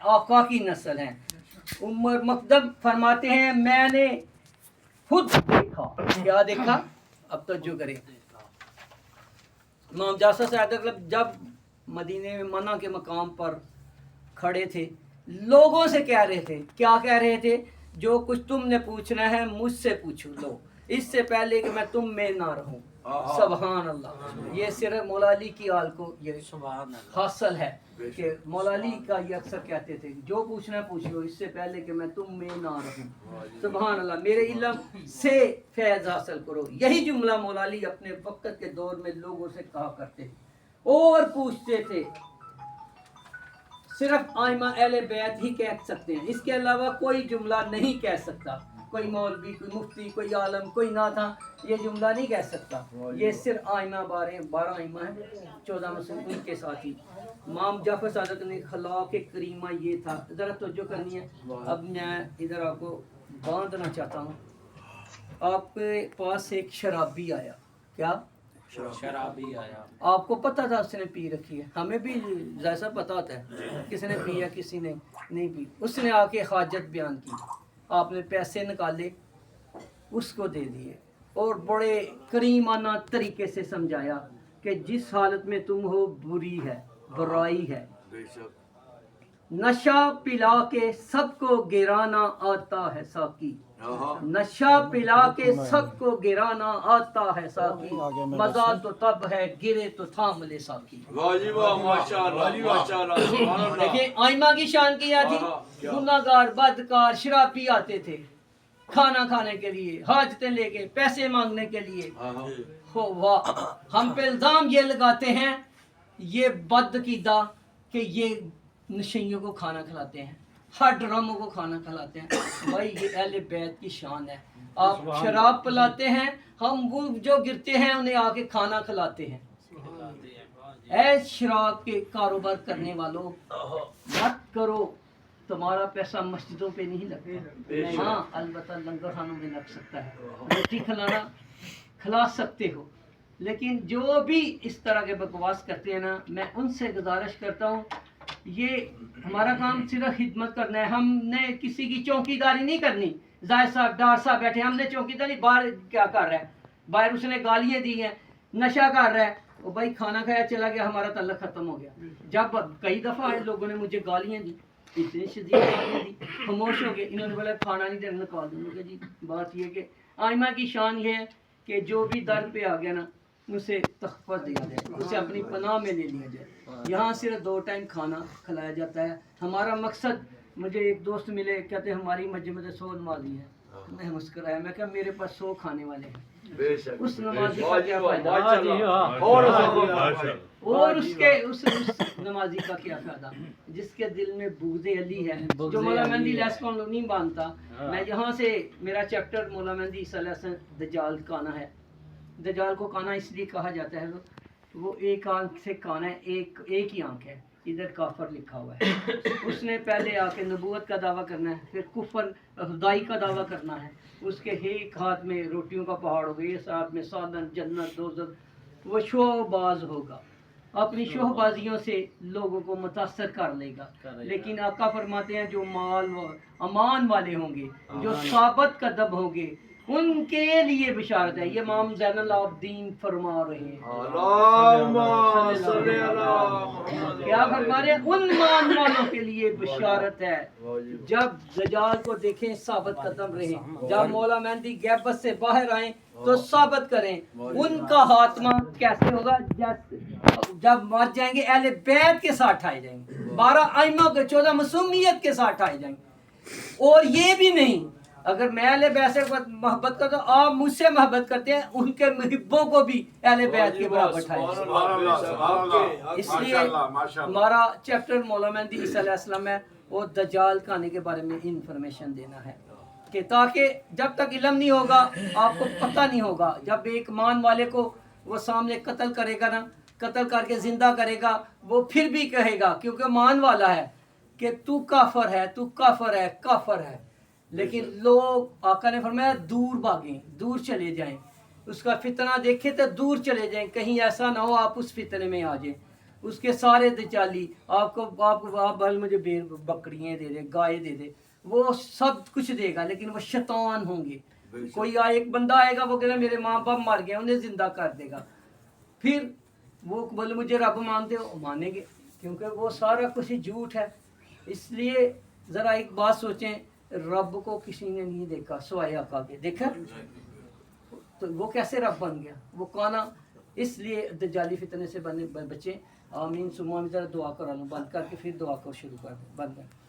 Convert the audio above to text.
आका की नस्ल हैं। उमर मकदम फरमाते हैं मैंने खुद देखा। क्या देखा? अब तवज्जो करें। इमाम जाफर सादिक जब मदीने में मना के मकाम पर खड़े थे, लोगों से कह रहे थे, क्या कह रहे थे? जो कुछ तुमने पूछना है मुझसे पूछो लो, इससे पहले कि मैं तुम में ना रहूं। सुभान अल्लाह। ये सिर्फ मौला अली की आल को ये हासिल है कि मौला अली का ये अक्सर कहते थे, जो पूछना पूछ लो, इससे पहले कि मैं तुम में ना रहूं। सुभान अल्लाह। मेरे इल्म से फैज़ हासिल करो। यही जुमला मौला अली अपने वक्त के दौर में लोगों से कहा करते थे और पूछते थे। सिर्फ आइमा अहले बैत ही कह सकते हैं, इसके अलावा कोई जुमला नहीं कह सकता। कोई मौलवी, कोई मुफ्ती, कोई आलम, कोई नाथा ये जुमला नहीं कह सकता। ये सिर्फ आइमा 12 आइमा है, 14 मसूम उनके साथ ही। इमाम जाफर सादिक ने खलाक करीमा ये था। ज़रा तवज्जो करनी है। अब मैं इधर आपको बांधना चाहता हूँ। आपके पास एक शराबी आया। क्या? शराबी आया। आपको पता था उसने पी रखी है, हमें भी जैसा पता होता है किसी ने पी या किसी ने नहीं पी। उसने आके हाजत बयान की, आपने पैसे निकाले उसको दे दिए और बड़े करीमाना तरीके से समझाया कि जिस हालत में तुम हो बुरी है, बुराई है। नशा पिला के सबको गिराना आता है साकी, नशा पिला के सबको गिराना आता है साकी, मजा तो तब है गिरे तो थाम ले साकी। देखिए आइमा की शान क्या थी? गुनाहगार, बदकार, शराबी आते थे खाना खाने के लिए, हाजतें लेके, पैसे मांगने के लिए। हो वाह, हम पे इल्जाम ये लगाते हैं ये बदकीदा कि ये नशइयों को खाना खिलाते हैं, हर ड्रामों को खाना खिलाते हैं। भाई ये अहले बैत की शान है। आप शराब पिलाते हैं, हम वो जो गिरते हैं उन्हें आके खाना खिलाते हैं। ऐ शराब के कारोबार करने वालों मत करो, तुम्हारा पैसा मस्जिदों पे नहीं लगता। हाँ अलबत्ता लंगर खानों में लग सकता है, रोटी खिलाना खिला सकते हो। लेकिन जो भी इस तरह के बकवास करते हैं ना, मैं उनसे गुजारिश करता हूँ, ये हमारा काम सिर्फ खिदमत करना है। हमने किसी की चौकीदारी नहीं करनी। जायद साहब, डार साहब बैठे, हमने चौकीदारी, बाहर क्या कर रहा है, बाहर उसने गालियाँ दी हैं, नशा कर रहा है, वो भाई खाना खाया चला गया, हमारा तल्लक खत्म हो गया। जब कई दफ़ा लोगों ने मुझे गालियाँ दी, इतनी शदीद गालियाँ दी, खामोश हो गए। इन्होंने बोला खाना नहीं देना, निकाल दूँगा जी। बात ये कि आइमा की शान ये है कि जो भी दर पे आ गया ना उसे तखफ़्फ़ुज़ दिया जाए, उसे अपनी पनाह में ले लिया जाए। यहाँ सिर्फ 2 टाइम खाना खिलाया जाता है। हमारा मकसद, मुझे एक दोस्त मिले, कहते हमारी मस्जिद में 100 नमाजी हैं। मैं मुस्कुराया, मैं कहा मेरे पास 100 खाने वाले हैं। उस नमाजी का क्या फायदा और उसके उस नमाजी का क्या फायदा जिसके दिल में बुग़्ज़े अली है, जो मौला मेहंदी लैस को नहीं मानता। मैं यहाँ से मेरा चैप्टर मौला मेहंदी दज्जाल काना है। दज्जाल को काना इसलिए कहा जाता है, वो एक आंख से काना है, एक ही आंख है। इधर काफर लिखा हुआ है। उसने पहले आके नबूवत का दावा करना है, फिर कुफर खुदाई का दावा करना है। उसके एक हाथ में रोटियों का पहाड़ होगा, इस हाथ में साधन, जन्नत, दोज़ख। वो शोबाज होगा, अपनी शोहबाजियों से लोगों को मुतासर कर लेगा। लेकिन आका फरमाते हैं जो माल व अमान वाले होंगे, जो साबत कदम होंगे, उनके लिए बिशारत है। ये इमाम ज़ैनुल आबिदीन फरमा रहे हैं। क्या फरमा रहे हैं? उन मान वालों के लिए बिशारत है जब दज्जाल को देखें साबित कदम रहे, जब मौला मेहंदी गैबत से बाहर आए तो साबित करें। उनका हाथमा कैसे होगा? जब मर जाएंगे अहले बैत के साथ आए जाएंगे, 12 आइमा के 14 मसूमियत के साथ आए जाएंगे। और ये भी नहीं, अगर मैं अहले बैत से मोहब्बत करता हूँ, आप मुझसे मोहब्बत करते हैं, उनके मुहिब्बों को भी अहले बैत के बराबर ठाए। इसलिए हमारा चैप्टर मौला मेहंदी अलैहिस्सलाम है, वो दज्जाल खाने के बारे में इंफॉर्मेशन देना है कि ताकि जब तक इल्म नहीं होगा आपको पता नहीं होगा। जब एक मान वाले को वो सामने कत्ल करेगा ना, कत्ल करके जिंदा करेगा, वो फिर भी कहेगा क्योंकि मान वाला है कि तू काफर है, तू काफर है, काफर है। लेकिन लोग, आका ने फरमाया दूर भागें, दूर चले जाएं, उसका फितना देखें तो दूर चले जाएं, कहीं ऐसा ना हो आप उस फितने में आ जाएं। اس کے سارے دجالی آپ بھل مجھے بکریاں دے دے، گائے دے دے، وہ سب کچھ دے گا، لیکن وہ شیطان ہوں گے. کوئی ایک بندہ آئے گا، وہ کہے گا میرے ماں باپ مر گئے، انہیں زندہ کر دے گا. پھر وہ بولے مجھے رب مانتے ہو، مانیں گے، کیونکہ وہ سارا کچھ جھوٹ ہے. اس لیے ذرا ایک بات سوچیں، رب کو کسی نے نہیں دیکھا سوائے آقا کے. دیکھا تو وہ کیسے رب بن گیا؟ وہ کانا. اس لیے دجالی فتنے سے بچیں. آمین ثم آمین. ذرا دعا کرا لوں، بند کر کے پھر دعا کو شروع کر دیں. بند کر.